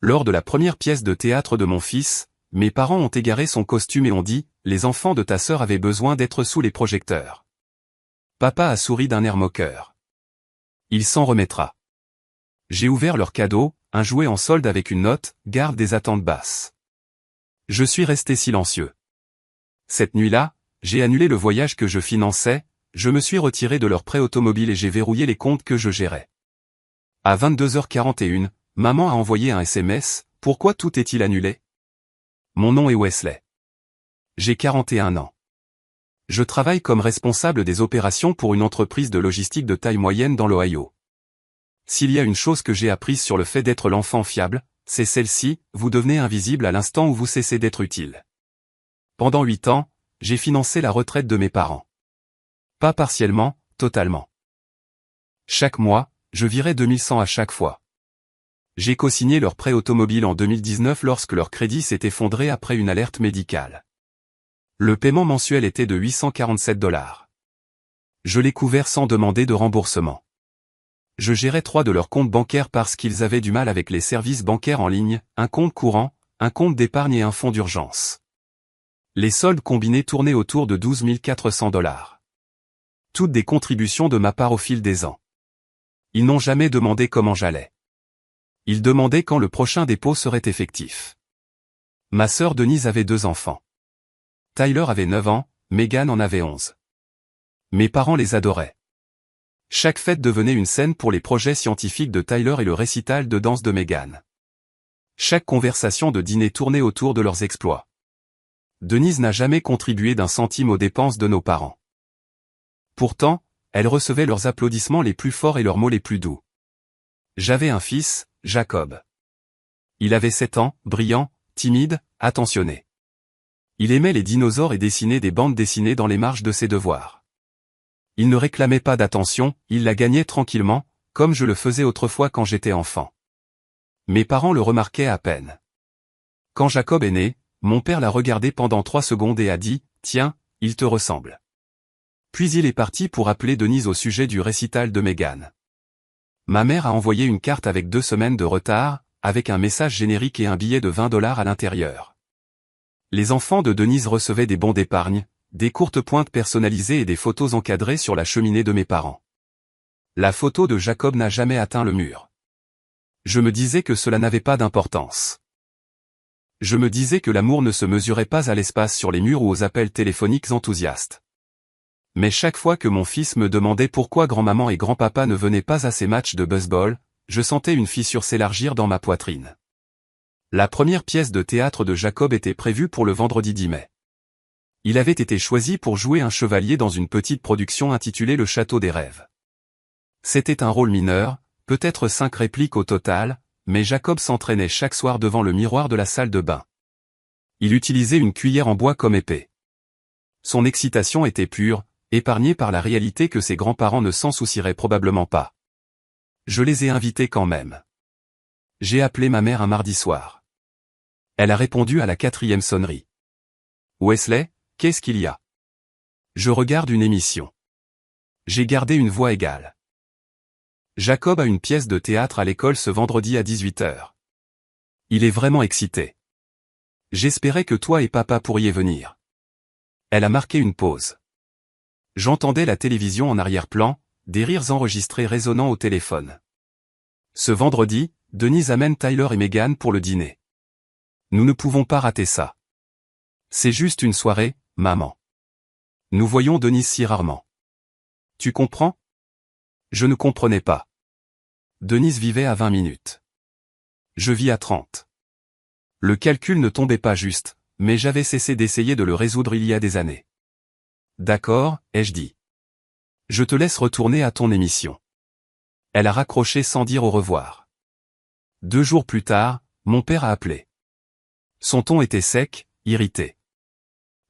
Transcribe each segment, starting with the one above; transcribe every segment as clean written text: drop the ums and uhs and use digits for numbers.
Lors de la première pièce de théâtre de mon fils, mes parents ont égaré son costume et ont dit « Les enfants de ta sœur avaient besoin d'être sous les projecteurs ». Papa a souri d'un air moqueur. Il s'en remettra. J'ai ouvert leur cadeau, un jouet en solde avec une note « Garde des attentes basses ». Je suis resté silencieux. Cette nuit-là, j'ai annulé le voyage que je finançais, je me suis retiré de leur prêt automobile et j'ai verrouillé les comptes que je gérais. À 22h41, maman a envoyé un SMS, « Pourquoi tout est-il annulé ?» Mon nom est Wesley. J'ai 41 ans. Je travaille comme responsable des opérations pour une entreprise de logistique de taille moyenne dans l'Ohio. S'il y a une chose que j'ai apprise sur le fait d'être l'enfant fiable, c'est celle-ci, vous devenez invisible à l'instant où vous cessez d'être utile. Pendant 8 ans, j'ai financé la retraite de mes parents. Pas partiellement, totalement. Chaque mois, je virais 2100 à chaque fois. J'ai co-signé leur prêt automobile en 2019 lorsque leur crédit s'est effondré après une alerte médicale. Le paiement mensuel était de $847. Je l'ai couvert sans demander de remboursement. Je gérais 3 de leurs comptes bancaires parce qu'ils avaient du mal avec les services bancaires en ligne, un compte courant, un compte d'épargne et un fonds d'urgence. Les soldes combinés tournaient autour de $12 400. Toutes des contributions de ma part au fil des ans. Ils n'ont jamais demandé comment j'allais. Ils demandaient quand le prochain dépôt serait effectif. Ma sœur Denise avait 2 enfants. Tyler avait 9 ans, Megan en avait 11. Mes parents les adoraient. Chaque fête devenait une scène pour les projets scientifiques de Tyler et le récital de danse de Megan. Chaque conversation de dîner tournait autour de leurs exploits. Denise n'a jamais contribué d'un centime aux dépenses de nos parents. Pourtant, elle recevait leurs applaudissements les plus forts et leurs mots les plus doux. J'avais un fils, Jacob. Il avait 7 ans, brillant, timide, attentionné. Il aimait les dinosaures et dessinait des bandes dessinées dans les marges de ses devoirs. Il ne réclamait pas d'attention, il la gagnait tranquillement, comme je le faisais autrefois quand j'étais enfant. Mes parents le remarquaient à peine. Quand Jacob est né, mon père l'a regardé pendant 3 secondes et a dit « Tiens, il te ressemble ». Puis il est parti pour appeler Denise au sujet du récital de Megan. Ma mère a envoyé une carte avec 2 semaines de retard, avec un message générique et un billet de $20 à l'intérieur. Les enfants de Denise recevaient des bons d'épargne, des courtes pointes personnalisées et des photos encadrées sur la cheminée de mes parents. La photo de Jacob n'a jamais atteint le mur. Je me disais que cela n'avait pas d'importance. Je me disais que l'amour ne se mesurait pas à l'espace sur les murs ou aux appels téléphoniques enthousiastes. Mais chaque fois que mon fils me demandait pourquoi grand-maman et grand-papa ne venaient pas à ces matchs de baseball, je sentais une fissure s'élargir dans ma poitrine. La première pièce de théâtre de Jacob était prévue pour le vendredi 10 mai. Il avait été choisi pour jouer un chevalier dans une petite production intitulée Le Château des Rêves. C'était un rôle mineur, peut-être 5 répliques au total, mais Jacob s'entraînait chaque soir devant le miroir de la salle de bain. Il utilisait une cuillère en bois comme épée. Son excitation était pure, épargnée par la réalité que ses grands-parents ne s'en soucieraient probablement pas. Je les ai invités quand même. J'ai appelé ma mère un mardi soir. Elle a répondu à la 4e sonnerie. « Wesley, qu'est-ce qu'il y a ? » Je regarde une émission. J'ai gardé une voix égale. Jacob a une pièce de théâtre à l'école ce vendredi à 18h. Il est vraiment excité. J'espérais que toi et papa pourriez venir. Elle a marqué une pause. J'entendais la télévision en arrière-plan, des rires enregistrés résonnant au téléphone. Ce vendredi, Denise amène Tyler et Megan pour le dîner. Nous ne pouvons pas rater ça. C'est juste une soirée, maman. Nous voyons Denise si rarement. Tu comprends ? Je ne comprenais pas. Denise vivait à 20 minutes. Je vis à 30. Le calcul ne tombait pas juste, mais j'avais cessé d'essayer de le résoudre il y a des années. D'accord, ai-je dit. Je te laisse retourner à ton émission. Elle a raccroché sans dire au revoir. 2 jours plus tard, mon père a appelé. Son ton était sec, irrité.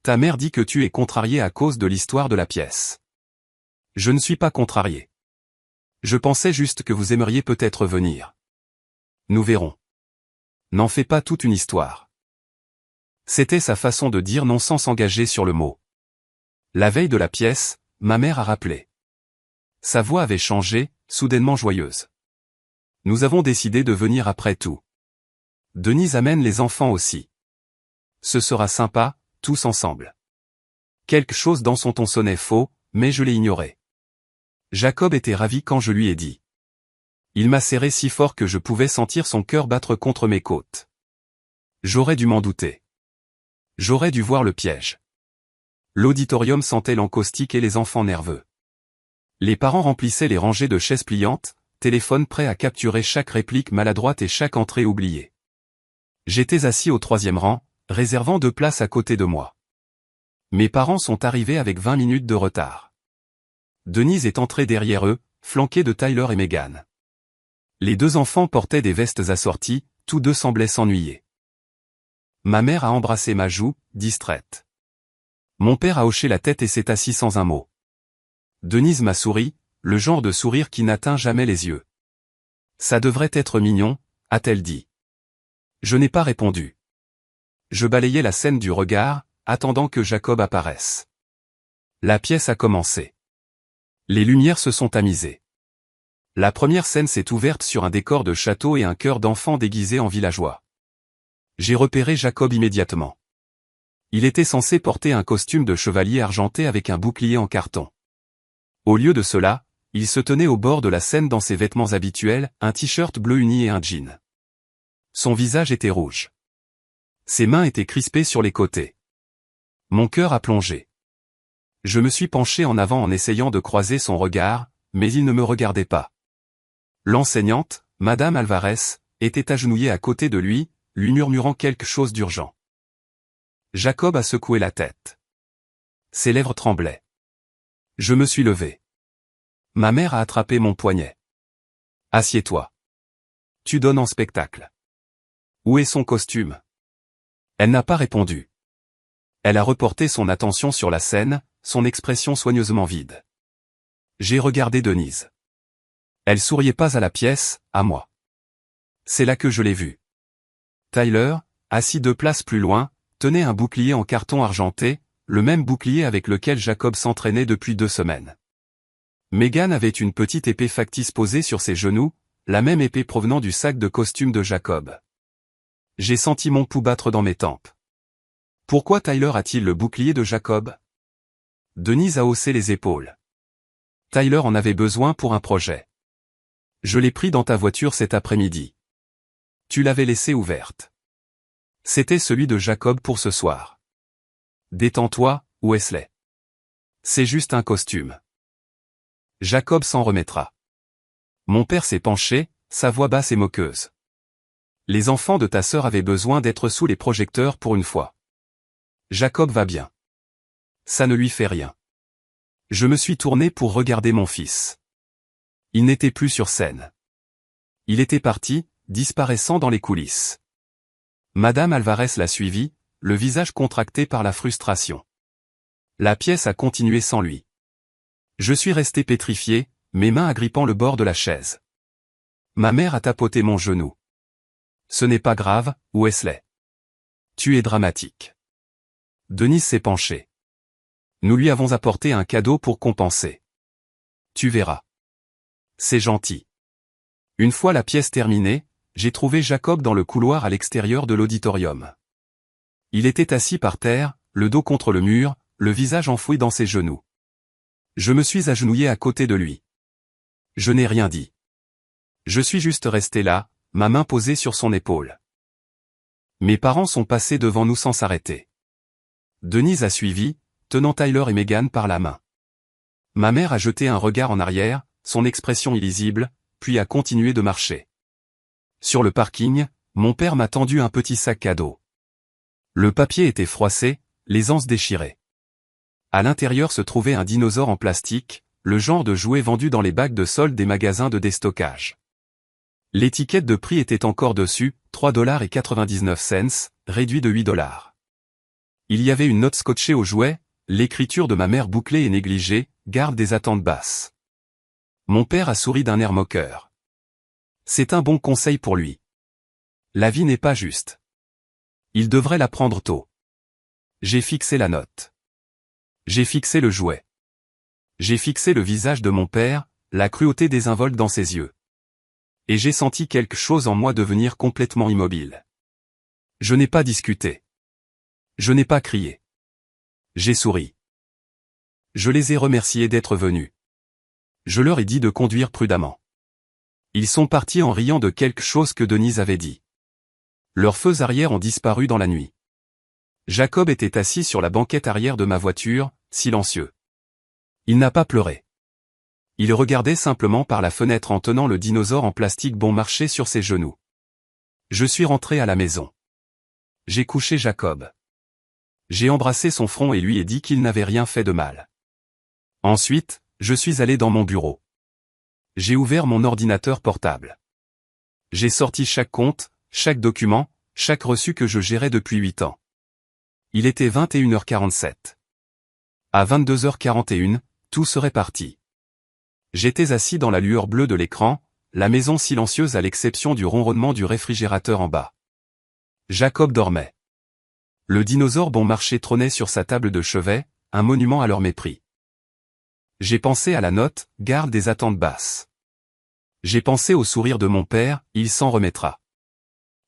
Ta mère dit que tu es contrarié à cause de l'histoire de la pièce. Je ne suis pas contrarié. Je pensais juste que vous aimeriez peut-être venir. Nous verrons. N'en fais pas toute une histoire. C'était sa façon de dire non sans s'engager sur le mot. La veille de la pièce, ma mère a rappelé. Sa voix avait changé, soudainement joyeuse. Nous avons décidé de venir après tout. Denise amène les enfants aussi. Ce sera sympa, tous ensemble. Quelque chose dans son ton sonnait faux, mais je l'ai ignoré. Jacob était ravi quand je lui ai dit. Il m'a serré si fort que je pouvais sentir son cœur battre contre mes côtes. J'aurais dû m'en douter. J'aurais dû voir le piège. L'auditorium sentait l'encaustique et les enfants nerveux. Les parents remplissaient les rangées de chaises pliantes, téléphone prêt à capturer chaque réplique maladroite et chaque entrée oubliée. J'étais assis au 3e rang, réservant 2 places à côté de moi. Mes parents sont arrivés avec 20 minutes de retard. Denise est entrée derrière eux, flanquée de Tyler et Megan. Les 2 enfants portaient des vestes assorties, tous 2 semblaient s'ennuyer. Ma mère a embrassé ma joue, distraite. Mon père a hoché la tête et s'est assis sans un mot. Denise m'a souri, le genre de sourire qui n'atteint jamais les yeux. Ça devrait être mignon, a-t-elle dit. Je n'ai pas répondu. Je balayais la scène du regard, attendant que Jacob apparaisse. La pièce a commencé. Les lumières se sont tamisées. La première scène s'est ouverte sur un décor de château et un chœur d'enfants déguisés en villageois. J'ai repéré Jacob immédiatement. Il était censé porter un costume de chevalier argenté avec un bouclier en carton. Au lieu de cela, il se tenait au bord de la scène dans ses vêtements habituels, un t-shirt bleu uni et un jean. Son visage était rouge. Ses mains étaient crispées sur les côtés. Mon cœur a plongé. Je me suis penché en avant en essayant de croiser son regard, mais il ne me regardait pas. L'enseignante, Madame Alvarez, était agenouillée à côté de lui murmurant quelque chose d'urgent. Jacob a secoué la tête. Ses lèvres tremblaient. Je me suis levé. Ma mère a attrapé mon poignet. Assieds-toi. Tu donnes en spectacle. Où est son costume? Elle n'a pas répondu. Elle a reporté son attention sur la scène, son expression soigneusement vide. J'ai regardé Denise. Elle souriait pas à la pièce, à moi. C'est là que je l'ai vue. Tyler, assis 2 places plus loin, tenait un bouclier en carton argenté, le même bouclier avec lequel Jacob s'entraînait depuis 2 semaines. Megan avait une petite épée factice posée sur ses genoux, la même épée provenant du sac de costume de Jacob. J'ai senti mon pouls battre dans mes tempes. Pourquoi Tyler a-t-il le bouclier de Jacob? Denise a haussé les épaules. Tyler en avait besoin pour un projet. Je l'ai pris dans ta voiture cet après-midi. Tu l'avais laissée ouverte. C'était celui de Jacob pour ce soir. Détends-toi, Wesley. C'est juste un costume. Jacob s'en remettra. Mon père s'est penché, sa voix basse et moqueuse. Les enfants de ta sœur avaient besoin d'être sous les projecteurs pour une fois. Jacob va bien. Ça ne lui fait rien. Je me suis tourné pour regarder mon fils. Il n'était plus sur scène. Il était parti, disparaissant dans les coulisses. Madame Alvarez l'a suivi, le visage contracté par la frustration. La pièce a continué sans lui. Je suis resté pétrifié, mes mains agrippant le bord de la chaise. Ma mère a tapoté mon genou. Ce n'est pas grave, Wesley. Tu es dramatique. Denise s'est penchée. Nous lui avons apporté un cadeau pour compenser. Tu verras. C'est gentil. Une fois la pièce terminée, j'ai trouvé Jacob dans le couloir à l'extérieur de l'auditorium. Il était assis par terre, le dos contre le mur, le visage enfoui dans ses genoux. Je me suis agenouillé à côté de lui. Je n'ai rien dit. Je suis juste resté là, ma main posée sur son épaule. Mes parents sont passés devant nous sans s'arrêter. Denise a suivi, tenant Tyler et Megan par la main. Ma mère a jeté un regard en arrière, son expression illisible, puis a continué de marcher. Sur le parking, mon père m'a tendu un petit sac cadeau. Le papier était froissé, les anses déchirées. À l'intérieur se trouvait un dinosaure en plastique, le genre de jouet vendu dans les bacs de solde des magasins de déstockage. L'étiquette de prix était encore dessus, 3,99 $, réduit de 8 $. Il y avait une note scotchée au jouet, l'écriture de ma mère bouclée et négligée, garde des attentes basses. Mon père a souri d'un air moqueur. C'est un bon conseil pour lui. La vie n'est pas juste. Il devrait la prendre tôt. J'ai fixé la note. J'ai fixé le jouet. J'ai fixé le visage de mon père, la cruauté désinvolte dans ses yeux. Et j'ai senti quelque chose en moi devenir complètement immobile. Je n'ai pas discuté. Je n'ai pas crié. J'ai souri. Je les ai remerciés d'être venus. Je leur ai dit de conduire prudemment. Ils sont partis en riant de quelque chose que Denise avait dit. Leurs feux arrière ont disparu dans la nuit. Jacob était assis sur la banquette arrière de ma voiture, silencieux. Il n'a pas pleuré. Il regardait simplement par la fenêtre en tenant le dinosaure en plastique bon marché sur ses genoux. Je suis rentré à la maison. J'ai couché Jacob. J'ai embrassé son front et lui ai dit qu'il n'avait rien fait de mal. Ensuite, je suis allé dans mon bureau. J'ai ouvert mon ordinateur portable. J'ai sorti chaque compte, chaque document, chaque reçu que je gérais depuis 8 ans. Il était 21h47. À 22h41, tout serait parti. J'étais assis dans la lueur bleue de l'écran, la maison silencieuse à l'exception du ronronnement du réfrigérateur en bas. Jacob dormait. Le dinosaure bon marché trônait sur sa table de chevet, un monument à leur mépris. J'ai pensé à la note, garde des attentes basses. J'ai pensé au sourire de mon père, il s'en remettra.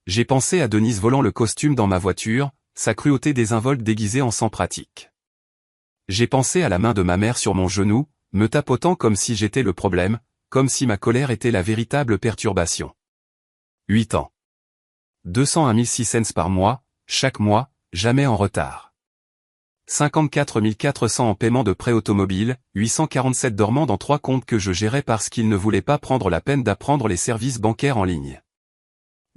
J'ai pensé à Denise volant le costume dans ma voiture, sa cruauté désinvolte déguisée en sang pratique. J'ai pensé à la main de ma mère sur mon genou, me tapotant comme si j'étais le problème, comme si ma colère était la véritable perturbation. 8 ans. 201 006 cents par mois, chaque mois, jamais en retard. 54 400 en paiement de prêt automobile, 847 dormant dans 3 comptes que je gérais parce qu'ils ne voulaient pas prendre la peine d'apprendre les services bancaires en ligne.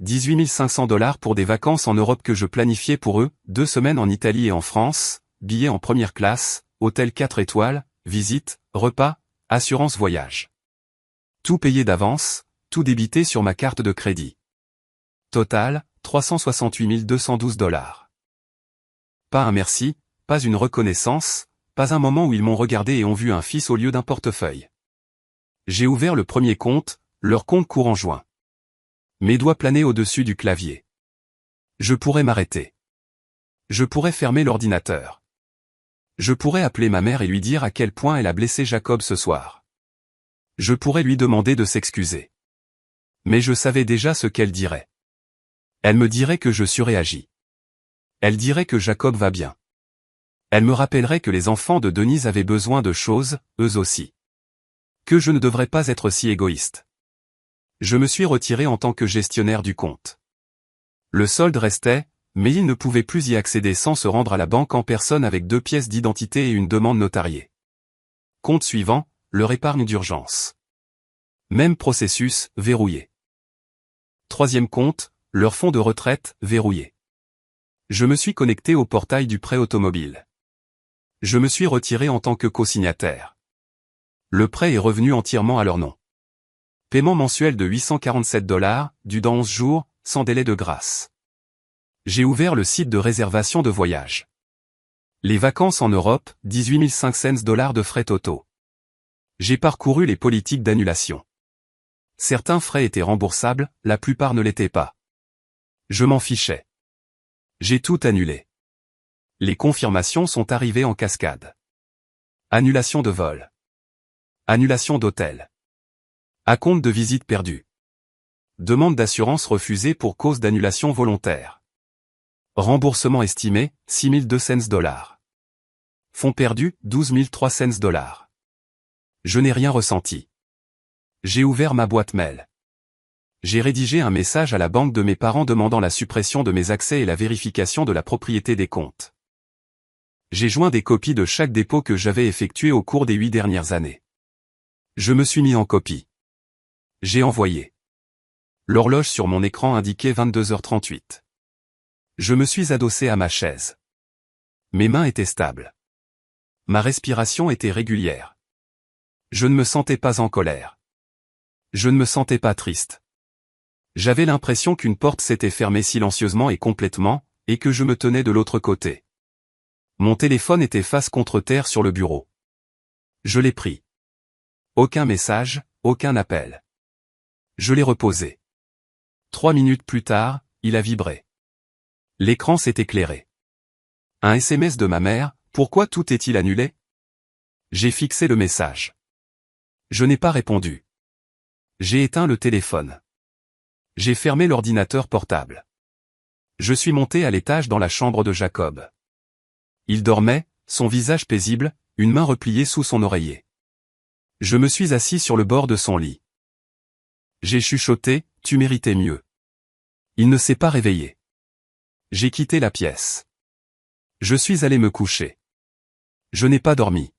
18 500 $ pour des vacances en Europe que je planifiais pour eux, 2 semaines en Italie et en France, billets en première classe, hôtel 4 étoiles, visite, repas, assurance voyage. Tout payé d'avance, tout débité sur ma carte de crédit. Total, 368 212 $. Pas un merci, pas une reconnaissance, pas un moment où ils m'ont regardé et ont vu un fils au lieu d'un portefeuille. J'ai ouvert le premier compte, leur compte courant joint. Mes doigts planaient au-dessus du clavier. Je pourrais m'arrêter. Je pourrais fermer l'ordinateur. Je pourrais appeler ma mère et lui dire à quel point elle a blessé Jacob ce soir. Je pourrais lui demander de s'excuser. Mais je savais déjà ce qu'elle dirait. Elle me dirait que je surréagis. Elle dirait que Jacob va bien. Elle me rappellerait que les enfants de Denise avaient besoin de choses, eux aussi. Que je ne devrais pas être si égoïste. Je me suis retiré en tant que gestionnaire du compte. Le solde restait, mais il ne pouvait plus y accéder sans se rendre à la banque en personne avec 2 pièces d'identité et une demande notariée. Compte suivant, leur épargne d'urgence. Même processus, verrouillé. Troisième compte, leur fonds de retraite, verrouillé. Je me suis connecté au portail du prêt automobile. Je me suis retiré en tant que co-signataire. Le prêt est revenu entièrement à leur nom. Paiement mensuel de 847 $, dû dans 11 jours, sans délai de grâce. J'ai ouvert le site de réservation de voyage. Les vacances en Europe, 18 500 $ de frais totaux. J'ai parcouru les politiques d'annulation. Certains frais étaient remboursables, la plupart ne l'étaient pas. Je m'en fichais. J'ai tout annulé. Les confirmations sont arrivées en cascade. Annulation de vol. Annulation d'hôtel. Acompte de visite perdue. Demande d'assurance refusée pour cause d'annulation volontaire. Remboursement estimé, 6 200 $. Fonds perdus, 12 300 $. Je n'ai rien ressenti. J'ai ouvert ma boîte mail. J'ai rédigé un message à la banque de mes parents demandant la suppression de mes accès et la vérification de la propriété des comptes. J'ai joint des copies de chaque dépôt que j'avais effectué au cours des 8 dernières années. Je me suis mis en copie. J'ai envoyé. L'horloge sur mon écran indiquait 22h38. Je me suis adossé à ma chaise. Mes mains étaient stables. Ma respiration était régulière. Je ne me sentais pas en colère. Je ne me sentais pas triste. J'avais l'impression qu'une porte s'était fermée silencieusement et complètement, et que je me tenais de l'autre côté. Mon téléphone était face contre terre sur le bureau. Je l'ai pris. Aucun message, aucun appel. Je l'ai reposé. 3 minutes plus tard, il a vibré. L'écran s'est éclairé. Un SMS de ma mère, pourquoi tout est-il annulé? J'ai fixé le message. Je n'ai pas répondu. J'ai éteint le téléphone. J'ai fermé l'ordinateur portable. Je suis monté à l'étage dans la chambre de Jacob. Il dormait, son visage paisible, une main repliée sous son oreiller. Je me suis assis sur le bord de son lit. J'ai chuchoté, tu méritais mieux. Il ne s'est pas réveillé. J'ai quitté la pièce. Je suis allé me coucher. Je n'ai pas dormi.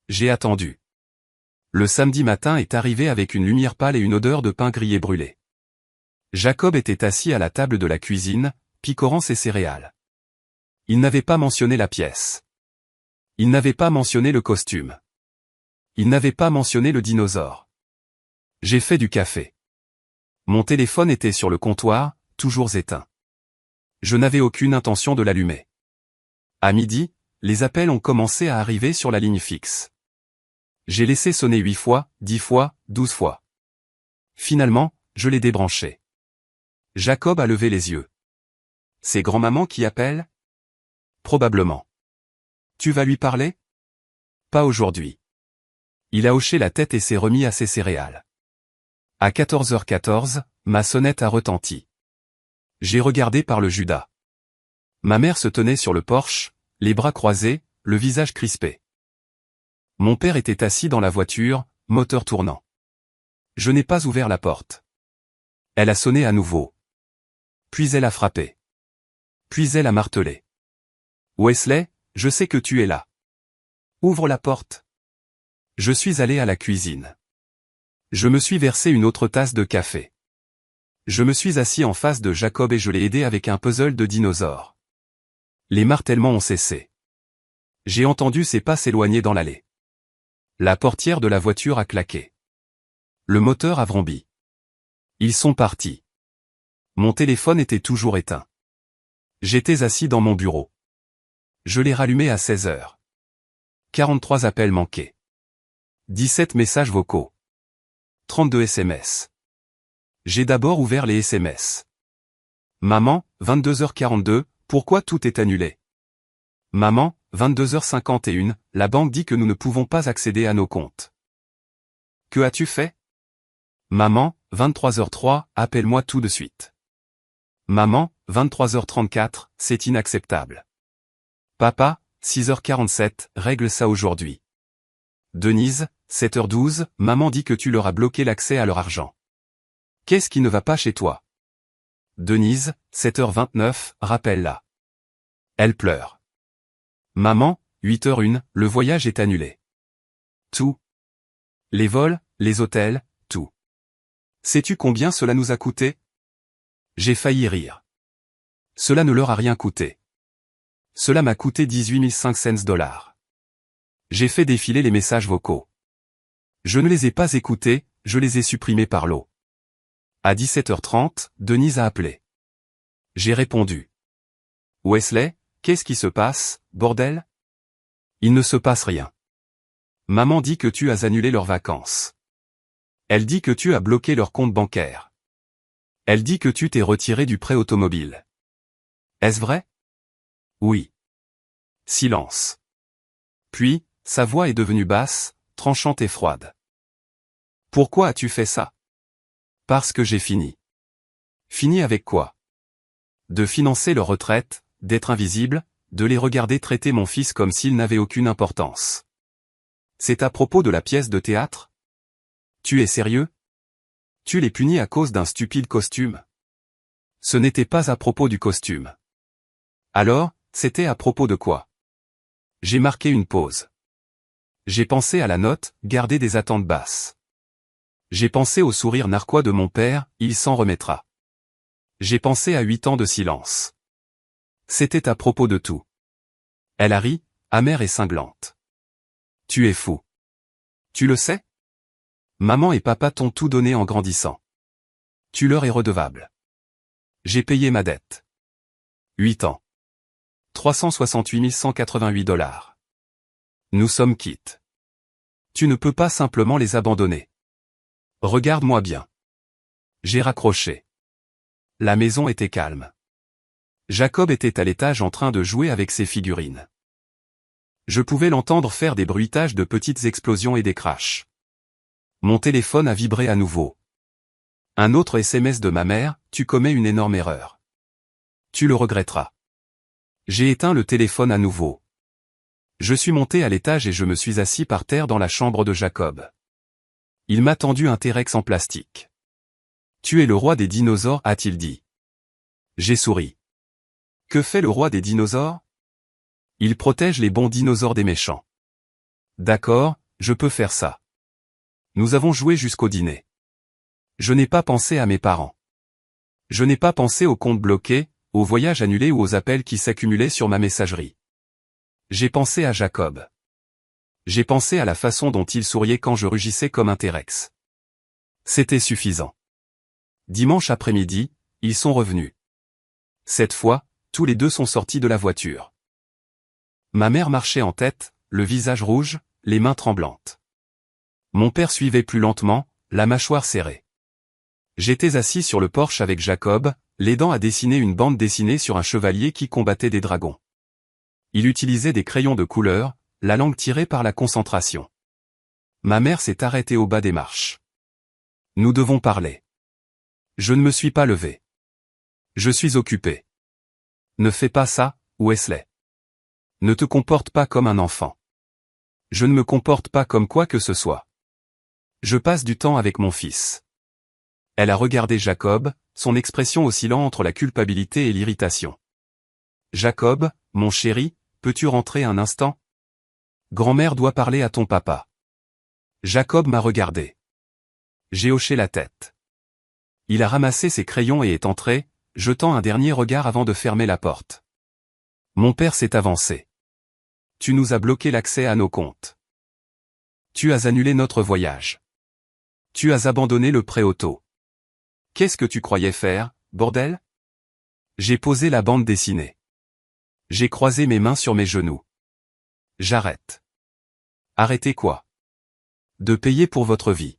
J'ai attendu. Le samedi matin est arrivé avec une lumière pâle et une odeur de pain grillé brûlé. Jacob était assis à la table de la cuisine, picorant ses céréales. Il n'avait pas mentionné la pièce. Il n'avait pas mentionné le costume. Il n'avait pas mentionné le dinosaure. J'ai fait du café. Mon téléphone était sur le comptoir, toujours éteint. Je n'avais aucune intention de l'allumer. À midi, les appels ont commencé à arriver sur la ligne fixe. J'ai laissé sonner 8 fois, 10 fois, 12 fois. Finalement, je l'ai débranché. Jacob a levé les yeux. C'est grand-maman qui appelle? Probablement. Tu vas lui parler? Pas aujourd'hui. Il a hoché la tête et s'est remis à ses céréales. À 14h14, ma sonnette a retenti. J'ai regardé par le Judas. Ma mère se tenait sur le porche, les bras croisés, le visage crispé. Mon père était assis dans la voiture, moteur tournant. Je n'ai pas ouvert la porte. Elle a sonné à nouveau. Puis elle a frappé. Puis elle a martelé. Wesley, je sais que tu es là. Ouvre la porte. Je suis allé à la cuisine. Je me suis versé une autre tasse de café. Je me suis assis en face de Jacob et je l'ai aidé avec un puzzle de dinosaures. Les martèlements ont cessé. J'ai entendu ses pas s'éloigner dans l'allée. La portière de la voiture a claqué. Le moteur a vrombi. Ils sont partis. Mon téléphone était toujours éteint. J'étais assis dans mon bureau. Je l'ai rallumé à 16h. 43 appels manqués. 17 messages vocaux. 32 SMS. J'ai d'abord ouvert les SMS. Maman, 22h42, pourquoi tout est annulé? Maman, 22h51, la banque dit que nous ne pouvons pas accéder à nos comptes. Que as-tu fait? Maman, 23h03, appelle-moi tout de suite. Maman, 23h34, c'est inacceptable. Papa, 6h47, règle ça aujourd'hui. Denise, 7h12, maman dit que tu leur as bloqué l'accès à leur argent. Qu'est-ce qui ne va pas chez toi? Denise, 7h29, rappelle-la. Elle pleure. Maman, 8h01, le voyage est annulé. Tout. Les vols, les hôtels, tout. Sais-tu combien cela nous a coûté? J'ai failli rire. Cela ne leur a rien coûté. Cela m'a coûté 18 500 $. J'ai fait défiler les messages vocaux. Je ne les ai pas écoutés, je les ai supprimés par l'eau. À 17h30, Denise a appelé. J'ai répondu. Wesley, qu'est-ce qui se passe, bordel? Il ne se passe rien. Maman dit que tu as annulé leurs vacances. Elle dit que tu as bloqué leur compte bancaire. Elle dit que tu t'es retiré du prêt automobile. Est-ce vrai? Oui. Silence. Puis, sa voix est devenue basse, tranchante et froide. Pourquoi as-tu fait ça? Parce que j'ai fini. Fini avec quoi? De financer leur retraite, d'être invisible, de les regarder traiter mon fils comme s'il n'avait aucune importance. C'est à propos de la pièce de théâtre? Tu es sérieux? Tu les punis à cause d'un stupide costume? Ce n'était pas à propos du costume. Alors, c'était à propos de quoi? J'ai marqué une pause. J'ai pensé à la note, garder des attentes basses. J'ai pensé au sourire narquois de mon père, il s'en remettra. J'ai pensé à 8 ans de silence. C'était à propos de tout. Elle a ri, amère et cinglante. Tu es fou. Tu le sais? Maman et papa t'ont tout donné en grandissant. Tu leur es redevable. J'ai payé ma dette. 8 ans. 368 188 $. Nous sommes quittes. Tu ne peux pas simplement les abandonner. Regarde-moi bien. J'ai raccroché. La maison était calme. Jacob était à l'étage en train de jouer avec ses figurines. Je pouvais l'entendre faire des bruitages de petites explosions et des crashs. Mon téléphone a vibré à nouveau. Un autre SMS de ma mère, tu commets une énorme erreur. Tu le regretteras. J'ai éteint le téléphone à nouveau. Je suis monté à l'étage et je me suis assis par terre dans la chambre de Jacob. Il m'a tendu un T-Rex en plastique. Tu es le roi des dinosaures, a-t-il dit. J'ai souri. Que fait le roi des dinosaures? Il protège les bons dinosaures des méchants. D'accord, je peux faire ça. Nous avons joué jusqu'au dîner. Je n'ai pas pensé à mes parents. Je n'ai pas pensé aux comptes bloqués, aux voyages annulés ou aux appels qui s'accumulaient sur ma messagerie. J'ai pensé à Jacob. J'ai pensé à la façon dont il souriait quand je rugissais comme un T-Rex. C'était suffisant. Dimanche après-midi, ils sont revenus. Cette fois, tous les deux sont sortis de la voiture. Ma mère marchait en tête, le visage rouge, les mains tremblantes. Mon père suivait plus lentement, la mâchoire serrée. J'étais assis sur le porche avec Jacob, l'aidant à dessiner une bande dessinée sur un chevalier qui combattait des dragons. Il utilisait des crayons de couleur, la langue tirée par la concentration. Ma mère s'est arrêtée au bas des marches. Nous devons parler. Je ne me suis pas levé. Je suis occupé. Ne fais pas ça, Wesley. Ne te comporte pas comme un enfant. Je ne me comporte pas comme quoi que ce soit. Je passe du temps avec mon fils. Elle a regardé Jacob, son expression oscillant entre la culpabilité et l'irritation. Jacob, mon chéri, peux-tu rentrer un instant? Grand-mère doit parler à ton papa. Jacob m'a regardé. J'ai hoché la tête. Il a ramassé ses crayons et est entré, jetant un dernier regard avant de fermer la porte. Mon père s'est avancé. Tu nous as bloqué l'accès à nos comptes. Tu as annulé notre voyage. Tu as abandonné le pré-auto. Qu'est-ce que tu croyais faire, bordel? J'ai posé la bande dessinée. J'ai croisé mes mains sur mes genoux. J'arrête. Arrêtez quoi? De payer pour votre vie.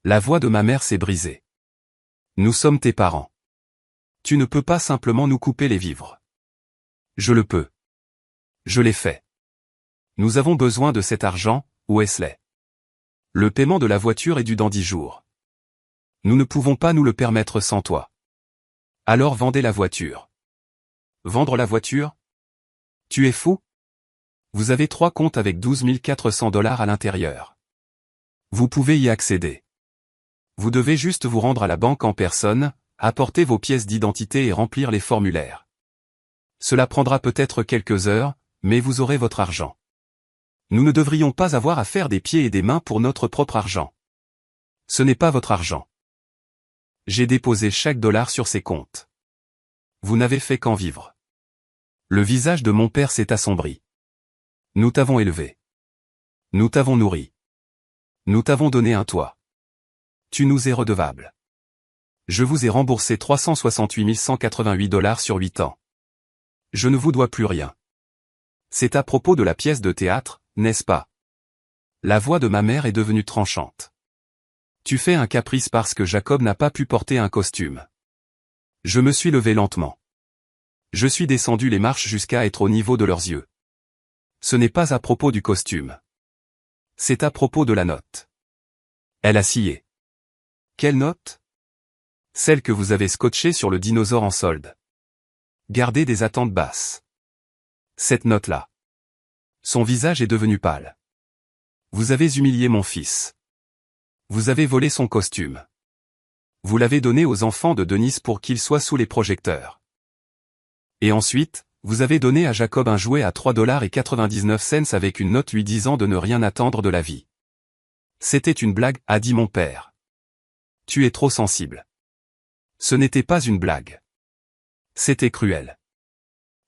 La voix de ma mère s'est brisée. Nous sommes tes parents. Tu ne peux pas simplement nous couper les vivres. Je le peux. Je l'ai fait. Nous avons besoin de cet argent, Wesley. Le paiement de la voiture est dû dans 10 jours. Nous ne pouvons pas nous le permettre sans toi. Alors vendez la voiture. Vendre la voiture? Tu es fou? Vous avez 3 comptes avec 12 400 $ à l'intérieur. Vous pouvez y accéder. Vous devez juste vous rendre à la banque en personne, apporter vos pièces d'identité et remplir les formulaires. Cela prendra peut-être quelques heures, mais vous aurez votre argent. Nous ne devrions pas avoir à faire des pieds et des mains pour notre propre argent. Ce n'est pas votre argent. J'ai déposé chaque dollar sur ces comptes. Vous n'avez fait qu'en vivre. Le visage de mon père s'est assombri. Nous t'avons élevé. Nous t'avons nourri. Nous t'avons donné un toit. Tu nous es redevable. Je vous ai remboursé 368 188 $ sur 8 ans. Je ne vous dois plus rien. C'est à propos de la pièce de théâtre, n'est-ce pas? La voix de ma mère est devenue tranchante. Tu fais un caprice parce que Jacob n'a pas pu porter un costume. Je me suis levé lentement. Je suis descendu les marches jusqu'à être au niveau de leurs yeux. Ce n'est pas à propos du costume. C'est à propos de la note. Elle a scié. Quelle note? Celle que vous avez scotchée sur le dinosaure en solde. Gardez des attentes basses. Cette note-là. Son visage est devenu pâle. Vous avez humilié mon fils. Vous avez volé son costume. Vous l'avez donné aux enfants de Denise pour qu'ils soient sous les projecteurs. Et ensuite, vous avez donné à Jacob un jouet à 3,99 $ avec une note lui disant de ne rien attendre de la vie. C'était une blague, a dit mon père. Tu es trop sensible. Ce n'était pas une blague. C'était cruel.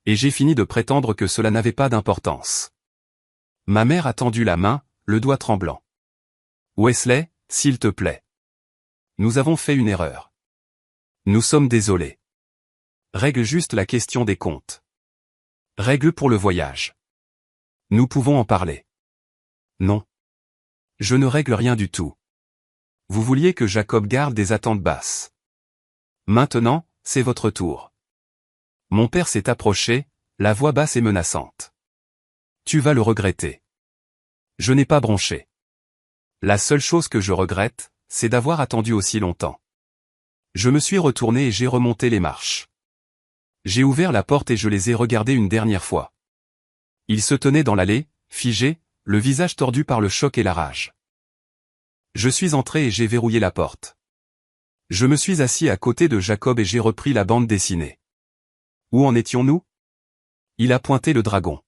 Et j'ai fini de prétendre que cela n'avait pas d'importance. Ma mère a tendu la main, le doigt tremblant. Wesley, s'il te plaît. Nous avons fait une erreur. Nous sommes désolés. Règle juste la question des comptes. Règle pour le voyage. Nous pouvons en parler. Non. Je ne règle rien du tout. Vous vouliez que Jacob garde des attentes basses. Maintenant, c'est votre tour. Mon père s'est approché, la voix basse et menaçante. Tu vas le regretter. Je n'ai pas bronché. La seule chose que je regrette, c'est d'avoir attendu aussi longtemps. Je me suis retourné et j'ai remonté les marches. J'ai ouvert la porte et je les ai regardés une dernière fois. Ils se tenaient dans l'allée, figés, le visage tordu par le choc et la rage. Je suis entré et j'ai verrouillé la porte. Je me suis assis à côté de Jacob et j'ai repris la bande dessinée. Où en étions-nous? Il a pointé le dragon.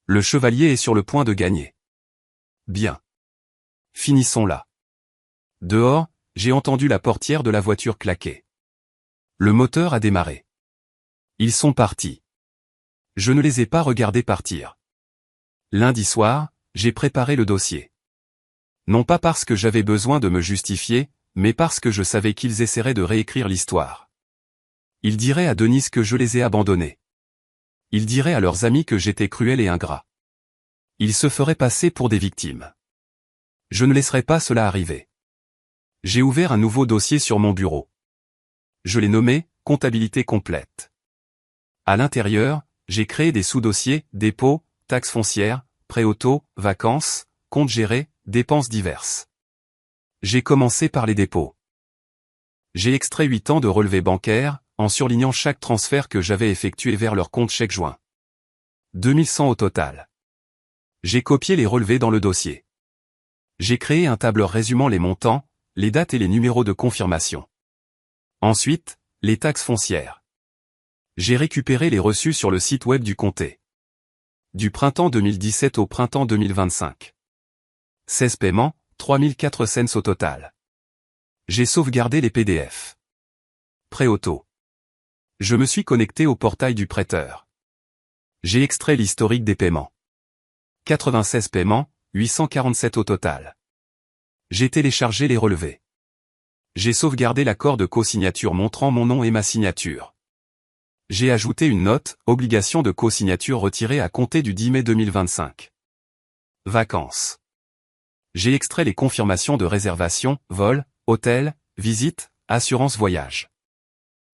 Le chevalier est sur le point de gagner. Bien. Finissons là. Dehors, j'ai entendu la portière de la voiture claquer. Le moteur a démarré. Ils sont partis. Je ne les ai pas regardés partir. Lundi soir, j'ai préparé le dossier. Non pas parce que j'avais besoin de me justifier, mais parce que je savais qu'ils essaieraient de réécrire l'histoire. Ils diraient à Denise que je les ai abandonnés. Ils diraient à leurs amis que j'étais cruel et ingrat. Ils se feraient passer pour des victimes. Je ne laisserai pas cela arriver. J'ai ouvert un nouveau dossier sur mon bureau. Je l'ai nommé « Comptabilité complète ». À l'intérieur, j'ai créé des sous-dossiers, dépôts, taxes foncières, prêts auto, vacances, comptes gérés, dépenses diverses. J'ai commencé par les dépôts. J'ai extrait 8 ans de relevés bancaires, en surlignant chaque transfert que j'avais effectué vers leur compte chèque joint. 2100 au total. J'ai copié les relevés dans le dossier. J'ai créé un tableur résumant les montants, les dates et les numéros de confirmation. Ensuite, les taxes foncières. J'ai récupéré les reçus sur le site web du comté. Du printemps 2017 au printemps 2025. 16 paiements, 3004 cents au total. J'ai sauvegardé les PDF. Prêt auto. Je me suis connecté au portail du prêteur. J'ai extrait l'historique des paiements. 96 paiements, 847 au total. J'ai téléchargé les relevés. J'ai sauvegardé l'accord de co-signature montrant mon nom et ma signature. J'ai ajouté une note, obligation de co-signature retirée à compter du 10 mai 2025. Vacances. J'ai extrait les confirmations de réservation, vol, hôtel, visite, assurance voyage.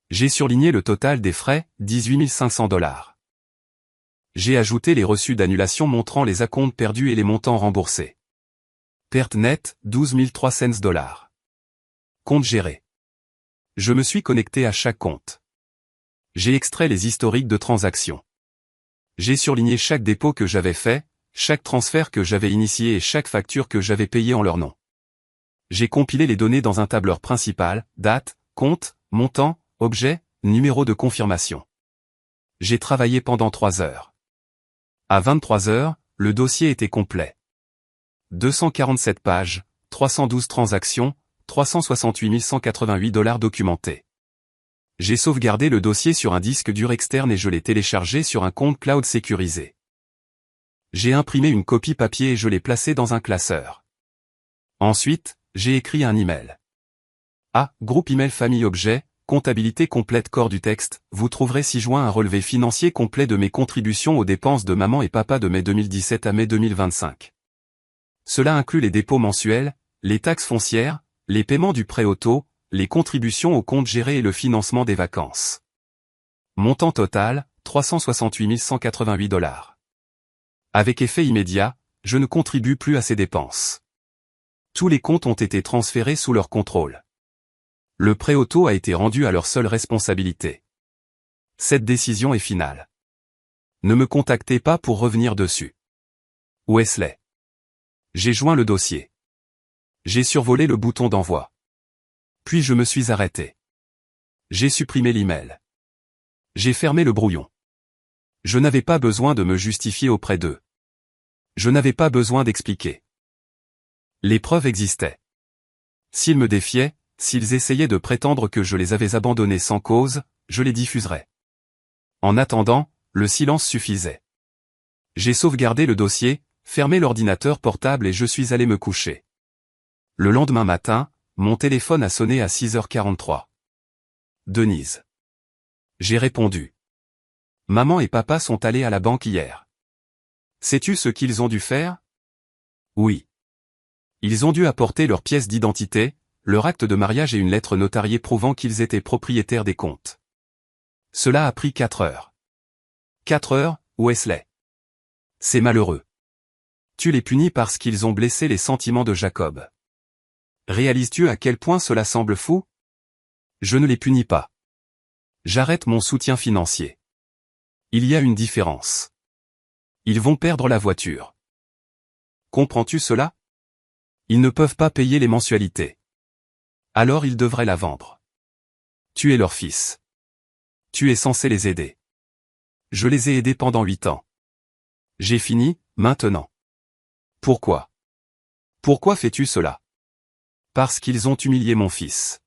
J'ai surligné le total des frais, 18 500 $. J'ai ajouté les reçus d'annulation montrant les acomptes perdus et les montants remboursés. Perte nette, 12 300 $. Compte géré. Je me suis connecté à chaque compte. J'ai extrait les historiques de transactions. J'ai surligné chaque dépôt que j'avais fait, chaque transfert que j'avais initié et chaque facture que j'avais payée en leur nom. J'ai compilé les données dans un tableur principal, date, compte, montant, objet, numéro de confirmation. J'ai travaillé pendant 3 heures. À 23 heures, le dossier était complet. 247 pages, 312 transactions, 368 188 $ documentés. J'ai sauvegardé le dossier sur un disque dur externe et je l'ai téléchargé sur un compte cloud sécurisé. J'ai imprimé une copie papier et je l'ai placée dans un classeur. Ensuite, j'ai écrit un email. Groupe email famille objet, comptabilité complète corps du texte, vous trouverez ci-joint un relevé financier complet de mes contributions aux dépenses de maman et papa de mai 2017 à mai 2025. Cela inclut les dépôts mensuels, les taxes foncières, les paiements du prêt auto, les contributions au compte géré et le financement des vacances. Montant total, 368 188 $. Avec effet immédiat, je ne contribue plus à ces dépenses. Tous les comptes ont été transférés sous leur contrôle. Le prêt auto a été rendu à leur seule responsabilité. Cette décision est finale. Ne me contactez pas pour revenir dessus. Wesley. J'ai joint le dossier. J'ai survolé le bouton d'envoi. Puis je me suis arrêté. J'ai supprimé l'email. J'ai fermé le brouillon. Je n'avais pas besoin de me justifier auprès d'eux. Je n'avais pas besoin d'expliquer. Les preuves existaient. S'ils me défiaient, s'ils essayaient de prétendre que je les avais abandonnés sans cause, je les diffuserais. En attendant, le silence suffisait. J'ai sauvegardé le dossier, fermé l'ordinateur portable et je suis allé me coucher. Le lendemain matin, mon téléphone a sonné à 6h43. Denise. J'ai répondu. Maman et papa sont allés à la banque hier. Sais-tu ce qu'ils ont dû faire? Oui. Ils ont dû apporter leurs pièces d'identité, leur acte de mariage et une lettre notariée prouvant qu'ils étaient propriétaires des comptes. Cela a pris 4 heures. 4 heures, Wesley. C'est malheureux. Tu les punis parce qu'ils ont blessé les sentiments de Jacob. Réalises-tu à quel point cela semble fou? Je ne les punis pas. J'arrête mon soutien financier. Il y a une différence. Ils vont perdre la voiture. Comprends-tu cela? Ils ne peuvent pas payer les mensualités. Alors ils devraient la vendre. Tu es leur fils. Tu es censé les aider. Je les ai aidés pendant 8 ans. J'ai fini, maintenant. Pourquoi? Pourquoi fais-tu cela? Parce qu'ils ont humilié mon fils.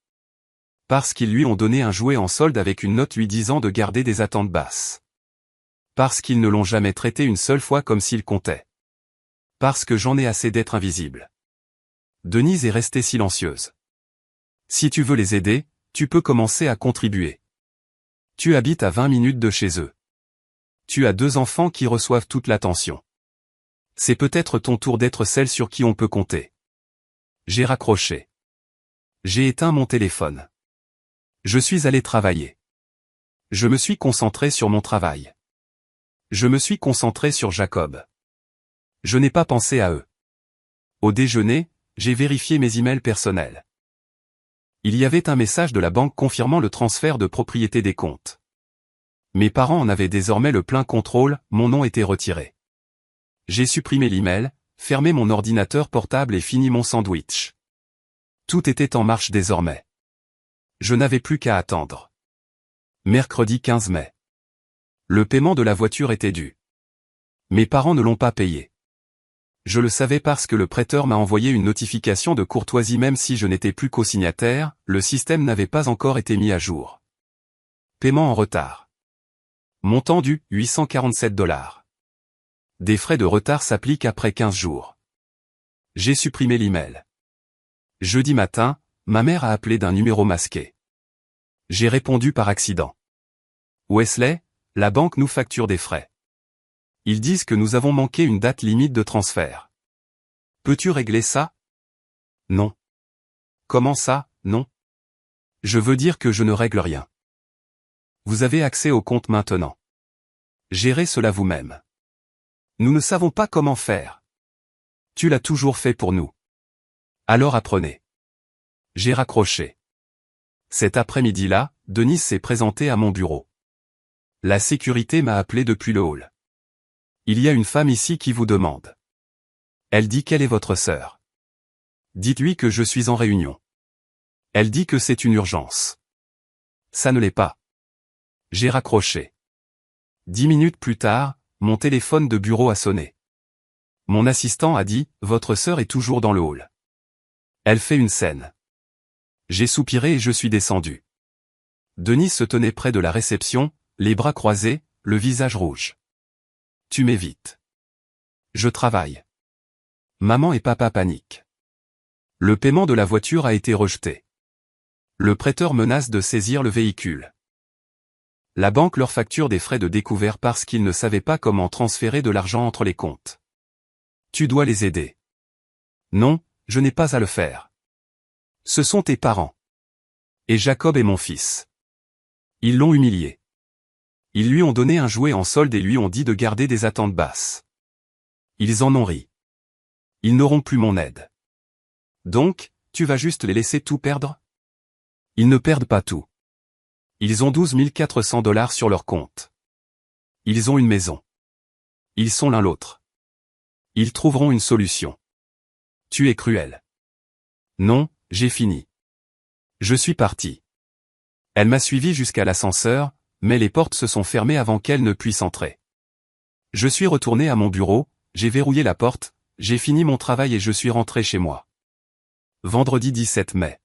Parce qu'ils lui ont donné un jouet en solde avec une note lui disant de garder des attentes basses. Parce qu'ils ne l'ont jamais traité une seule fois comme s'il comptait. Parce que j'en ai assez d'être invisible. Denise est restée silencieuse. Si tu veux les aider, tu peux commencer à contribuer. Tu habites à 20 minutes de chez eux. Tu as 2 enfants qui reçoivent toute l'attention. C'est peut-être ton tour d'être celle sur qui on peut compter. J'ai raccroché. J'ai éteint mon téléphone. Je suis allé travailler. Je me suis concentré sur mon travail. Je me suis concentré sur Jacob. Je n'ai pas pensé à eux. Au déjeuner, j'ai vérifié mes emails personnels. Il y avait un message de la banque confirmant le transfert de propriété des comptes. Mes parents en avaient désormais le plein contrôle, mon nom était retiré. J'ai supprimé l'email, fermé mon ordinateur portable et fini mon sandwich. Tout était en marche désormais. Je n'avais plus qu'à attendre. Mercredi 15 mai. Le paiement de la voiture était dû. Mes parents ne l'ont pas payé. Je le savais parce que le prêteur m'a envoyé une notification de courtoisie même si je n'étais plus co-signataire, le système n'avait pas encore été mis à jour. Paiement en retard. Montant dû, 847 $. Des frais de retard s'appliquent après 15 jours. J'ai supprimé l'email. Jeudi matin, ma mère a appelé d'un numéro masqué. J'ai répondu par accident. Wesley, la banque nous facture des frais. Ils disent que nous avons manqué une date limite de transfert. Peux-tu régler ça? Non. Comment ça, non? Je veux dire que je ne règle rien. Vous avez accès au compte maintenant. Gérez cela vous-même. Nous ne savons pas comment faire. Tu l'as toujours fait pour nous. Alors apprenez. J'ai raccroché. Cet après-midi-là, Denise s'est présentée à mon bureau. La sécurité m'a appelé depuis le hall. Il y a une femme ici qui vous demande. Elle dit qu'elle est votre sœur. Dites-lui que je suis en réunion. Elle dit que c'est une urgence. Ça ne l'est pas. J'ai raccroché. 10 minutes plus tard, mon téléphone de bureau a sonné. Mon assistant a dit, votre sœur est toujours dans le hall. Elle fait une scène. J'ai soupiré et je suis descendu. Denise se tenait près de la réception, les bras croisés, le visage rouge. Tu m'évites. Je travaille. Maman et papa paniquent. Le paiement de la voiture a été rejeté. Le prêteur menace de saisir le véhicule. La banque leur facture des frais de découvert parce qu'ils ne savaient pas comment transférer de l'argent entre les comptes. Tu dois les aider. Non, je n'ai pas à le faire. Ce sont tes parents. Et Jacob est mon fils. Ils l'ont humilié. Ils lui ont donné un jouet en solde et lui ont dit de garder des attentes basses. Ils en ont ri. Ils n'auront plus mon aide. Donc, tu vas juste les laisser tout perdre? Ils ne perdent pas tout. Ils ont 12 400 $ sur leur compte. Ils ont une maison. Ils sont l'un l'autre. Ils trouveront une solution. Tu es cruel. Non, j'ai fini. Je suis parti. Elle m'a suivi jusqu'à l'ascenseur, mais les portes se sont fermées avant qu'elle ne puisse entrer. Je suis retourné à mon bureau, j'ai verrouillé la porte, j'ai fini mon travail et je suis rentré chez moi. Vendredi 17 mai.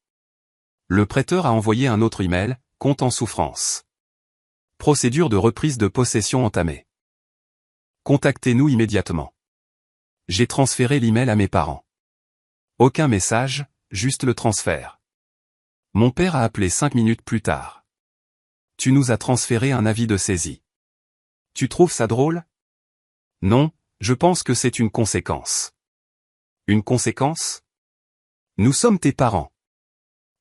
Le prêteur a envoyé un autre email, compte en souffrance. Procédure de reprise de possession entamée. Contactez-nous immédiatement. J'ai transféré l'email à mes parents. Aucun message, juste le transfert. Mon père a appelé 5 minutes plus tard. Tu nous as transféré un avis de saisie. Tu trouves ça drôle? Non, je pense que c'est une conséquence. Une conséquence? Nous sommes tes parents.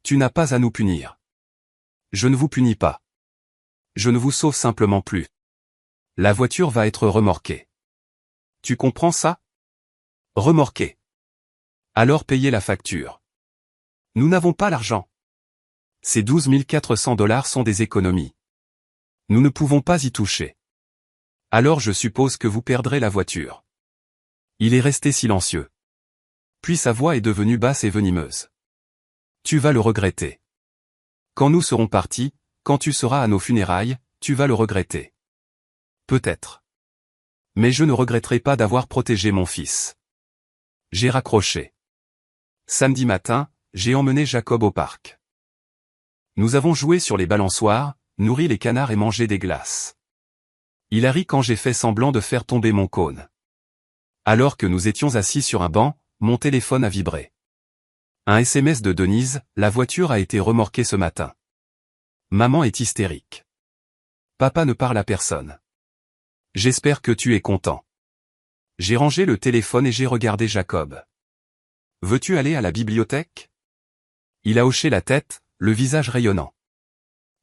Tu n'as pas à nous punir. Je ne vous punis pas. Je ne vous sauve simplement plus. La voiture va être remorquée. Tu comprends ça? Remorquée. Alors payez la facture. Nous n'avons pas l'argent. Ces 12 400 $ sont des économies. Nous ne pouvons pas y toucher. Alors je suppose que vous perdrez la voiture. Il est resté silencieux. Puis sa voix est devenue basse et venimeuse. Tu vas le regretter. Quand nous serons partis, quand tu seras à nos funérailles, tu vas le regretter. Peut-être. Mais je ne regretterai pas d'avoir protégé mon fils. J'ai raccroché. Samedi matin, j'ai emmené Jacob au parc. Nous avons joué sur les balançoires, nourri les canards et mangé des glaces. Il a ri quand j'ai fait semblant de faire tomber mon cône. Alors que nous étions assis sur un banc, mon téléphone a vibré. Un SMS de Denise, la voiture a été remorquée ce matin. Maman est hystérique. Papa ne parle à personne. J'espère que tu es content. J'ai rangé le téléphone et j'ai regardé Jacob. Veux-tu aller à la bibliothèque? Il a hoché la tête, le visage rayonnant.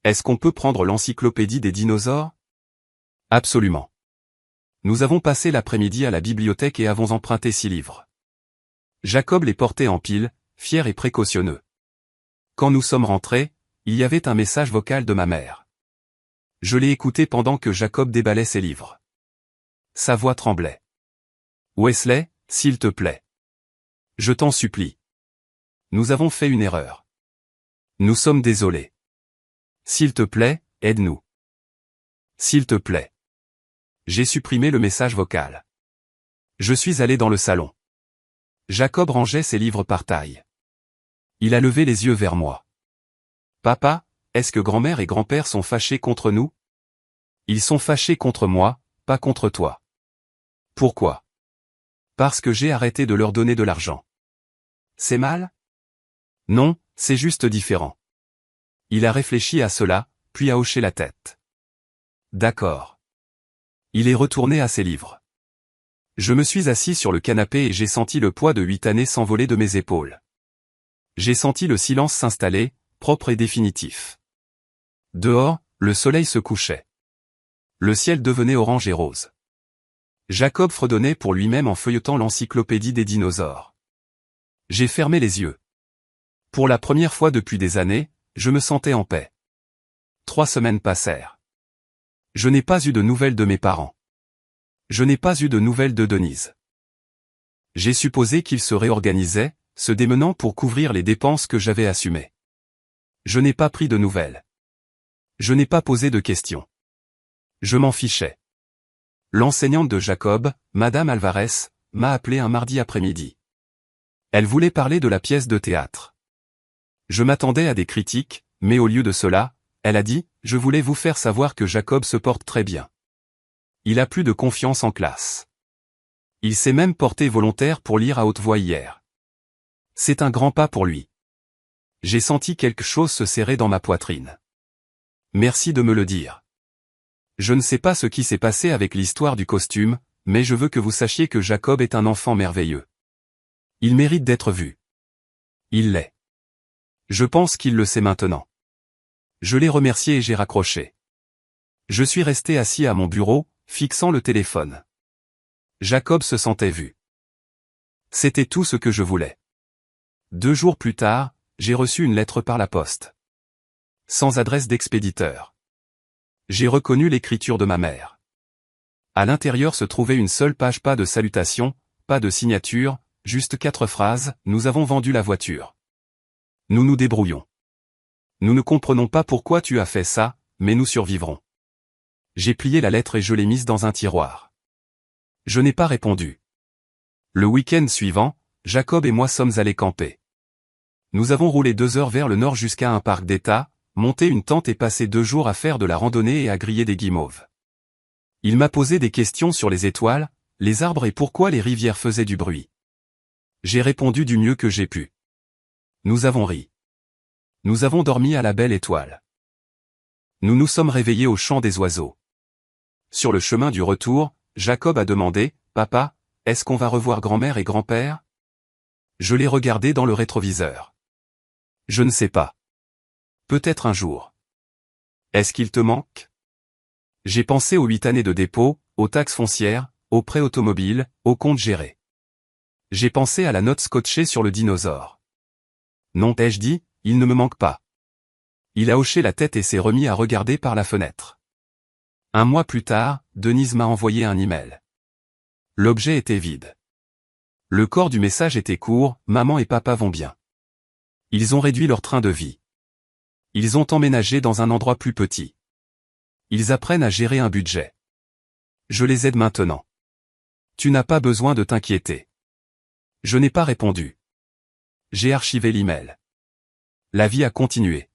Est-ce qu'on peut prendre l'encyclopédie des dinosaures? Absolument. Nous avons passé l'après-midi à la bibliothèque et avons emprunté 6 livres. Jacob les portait en pile, fier et précautionneux. Quand nous sommes rentrés, il y avait un message vocal de ma mère. Je l'ai écouté pendant que Jacob déballait ses livres. Sa voix tremblait. Wesley, s'il te plaît. Je t'en supplie. Nous avons fait une erreur. Nous sommes désolés. S'il te plaît, aide-nous. S'il te plaît. J'ai supprimé le message vocal. Je suis allé dans le salon. Jacob rangeait ses livres par taille. Il a levé les yeux vers moi. Papa, est-ce que grand-mère et grand-père sont fâchés contre nous? Ils sont fâchés contre moi, pas contre toi. Pourquoi? Parce que j'ai arrêté de leur donner de l'argent. C'est mal? Non, c'est juste différent. Il a réfléchi à cela, puis a hoché la tête. D'accord. Il est retourné à ses livres. Je me suis assis sur le canapé et j'ai senti le poids de 8 années s'envoler de mes épaules. J'ai senti le silence s'installer, propre et définitif. Dehors, le soleil se couchait. Le ciel devenait orange et rose. Jacob fredonnait pour lui-même en feuilletant l'encyclopédie des dinosaures. J'ai fermé les yeux. Pour la première fois depuis des années, je me sentais en paix. 3 semaines passèrent. Je n'ai pas eu de nouvelles de mes parents. Je n'ai pas eu de nouvelles de Denise. J'ai supposé qu'ils se réorganisaient, se démenant pour couvrir les dépenses que j'avais assumées. Je n'ai pas pris de nouvelles. Je n'ai pas posé de questions. Je m'en fichais. L'enseignante de Jacob, Madame Alvarez, m'a appelé un mardi après-midi. Elle voulait parler de la pièce de théâtre. Je m'attendais à des critiques, mais au lieu de cela, elle a dit, je voulais vous faire savoir que Jacob se porte très bien. Il a plus de confiance en classe. Il s'est même porté volontaire pour lire à haute voix hier. C'est un grand pas pour lui. J'ai senti quelque chose se serrer dans ma poitrine. Merci de me le dire. Je ne sais pas ce qui s'est passé avec l'histoire du costume, mais je veux que vous sachiez que Jacob est un enfant merveilleux. Il mérite d'être vu. Il l'est. Je pense qu'il le sait maintenant. Je l'ai remercié et j'ai raccroché. Je suis resté assis à mon bureau, fixant le téléphone. Jacob se sentait vu. C'était tout ce que je voulais. 2 jours plus tard, j'ai reçu une lettre par la poste. Sans adresse d'expéditeur. J'ai reconnu l'écriture de ma mère. À l'intérieur se trouvait une seule page, pas de salutation, pas de signature, juste 4 phrases, nous avons vendu la voiture. Nous nous débrouillons. Nous ne comprenons pas pourquoi tu as fait ça, mais nous survivrons. J'ai plié la lettre et je l'ai mise dans un tiroir. Je n'ai pas répondu. Le week-end suivant, Jacob et moi sommes allés camper. Nous avons roulé 2 heures vers le nord jusqu'à un parc d'État, monté une tente et passé 2 jours à faire de la randonnée et à griller des guimauves. Il m'a posé des questions sur les étoiles, les arbres et pourquoi les rivières faisaient du bruit. J'ai répondu du mieux que j'ai pu. Nous avons ri. Nous avons dormi à la belle étoile. Nous nous sommes réveillés au chant des oiseaux. Sur le chemin du retour, Jacob a demandé, « Papa, est-ce qu'on va revoir grand-mère et grand-père » Je l'ai regardé dans le rétroviseur. Je ne sais pas. Peut-être un jour. Est-ce qu'il te manque? J'ai pensé aux 8 années de dépôt, aux taxes foncières, aux prêts automobiles, aux comptes gérés. J'ai pensé à la note scotchée sur le dinosaure. Non, ai-je dit, il ne me manque pas. Il a hoché la tête et s'est remis à regarder par la fenêtre. Un mois plus tard, Denise m'a envoyé un email. L'objet était vide. Le corps du message était court, maman et papa vont bien. Ils ont réduit leur train de vie. Ils ont emménagé dans un endroit plus petit. Ils apprennent à gérer un budget. Je les aide maintenant. Tu n'as pas besoin de t'inquiéter. Je n'ai pas répondu. J'ai archivé l'email. La vie a continué.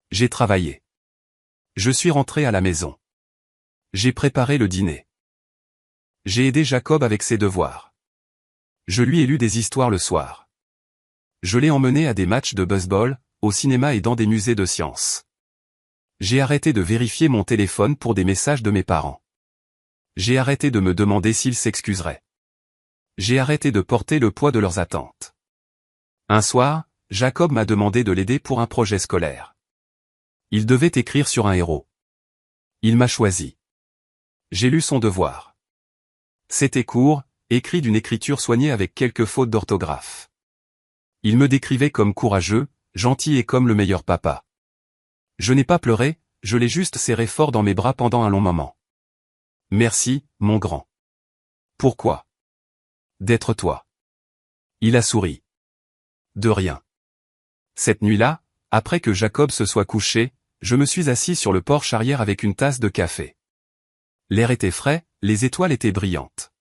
J'ai travaillé. Je suis rentré à la maison. J'ai préparé le dîner. J'ai aidé Jacob avec ses devoirs. Je lui ai lu des histoires le soir. Je l'ai emmené à des matchs de baseball, au cinéma et dans des musées de sciences. J'ai arrêté de vérifier mon téléphone pour des messages de mes parents. J'ai arrêté de me demander s'ils s'excuseraient. J'ai arrêté de porter le poids de leurs attentes. Un soir, Jacob m'a demandé de l'aider pour un projet scolaire. Il devait écrire sur un héros. Il m'a choisi. J'ai lu son devoir. C'était court, écrit d'une écriture soignée avec quelques fautes d'orthographe. Il me décrivait comme courageux, gentil et comme le meilleur papa. Je n'ai pas pleuré, je l'ai juste serré fort dans mes bras pendant un long moment. Merci, mon grand. Pourquoi? D'être toi. Il a souri. De rien. Cette nuit-là, après que Jacob se soit couché, je me suis assis sur le porche arrière avec une tasse de café. L'air était frais, les étoiles étaient brillantes.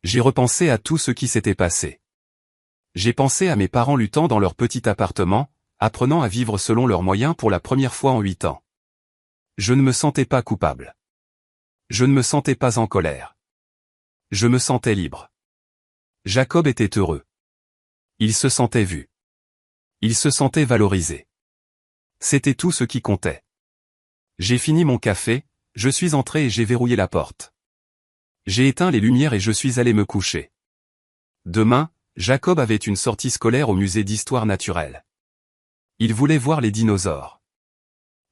J'ai repensé à tout ce qui s'était passé. J'ai pensé à mes parents luttant dans leur petit appartement, apprenant à vivre selon leurs moyens pour la première fois en 8 ans. Je ne me sentais pas coupable. Je ne me sentais pas en colère. Je me sentais libre. Jacob était heureux. Il se sentait vu. Il se sentait valorisé. C'était tout ce qui comptait. J'ai fini mon café, je suis entré et j'ai verrouillé la porte. J'ai éteint les lumières et je suis allé me coucher. Demain, Jacob avait une sortie scolaire au musée d'histoire naturelle. Il voulait voir les dinosaures.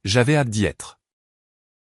J'avais hâte d'y être.